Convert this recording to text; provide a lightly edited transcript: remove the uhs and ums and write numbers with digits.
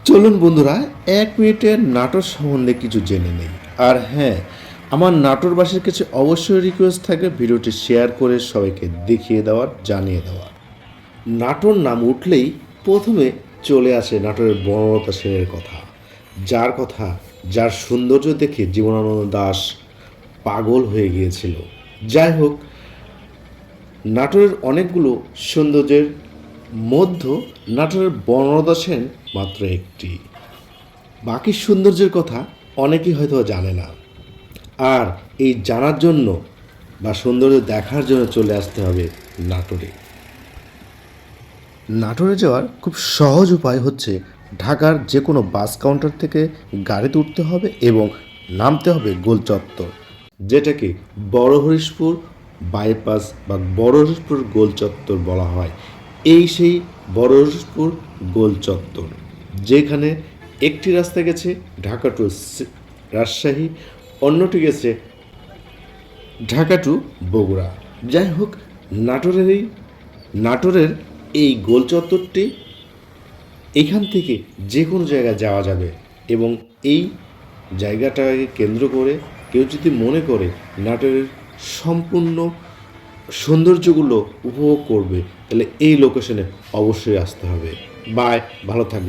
চলুন বন্ধুরা, 1 মিনিটে নাটোর সম্বন্ধে কিছু জেনে নেই। আর হ্যাঁ, আমার নাটোরবাসীর কাছে অবশ্যই রিকোয়েস্ট থাকবে ভিডিওটি শেয়ার করে সবাইকে দেখিয়ে দেওয়ার, জানিয়ে দেওয়ার। নাটোর নাম উঠলেই প্রথমে চলে আসে নাটোরের বনলতা সেনের কথা, যার সৌন্দর্য দেখে জীবনানন্দ দাশ পাগল হয়ে গিয়েছিল। যাই হোক, নাটোরের অনেকগুলো সৌন্দর্যের মধ্যে নাটোরের বনলতা সেন মাত্র একটি। বাকি সৌন্দর্যের কথা অনেকেই হয়তো জানে না। আর এই জানার জন্য বা সৌন্দর্য দেখার জন্য চলে আসতে হবে নাটোরে। নাটোরে যাওয়ার খুব সহজ উপায় হচ্ছে ঢাকার যে কোনো বাস কাউন্টার থেকে গাড়িতে উঠতে হবে এবং নামতে হবে গোল চত্বর, যেটাকে বড় হরিশপুর বাইপাস বা বড় হরিশপুর গোল চত্বর বলা হয়। এই সেই বড় হরিশপুর গোল চত্বর, যেখানে একটি রাস্তা গেছে ঢাকা টু রাজশাহী, অন্যটি গেছে ঢাকা টু বগুড়া। যাই হোক, নাটোরের এই গোল চত্বরটি, এখান থেকে যে কোনো জায়গায় যাওয়া যাবে এবং এই জায়গাটাকে কেন্দ্র করে কেউ যদি মনে করে নাটোরের সম্পূর্ণ সৌন্দর্যগুলো উপভোগ করবে, তাহলে এই লোকেশনে অবশ্যই আসতে হবে। বাই, ভালো থাকবে।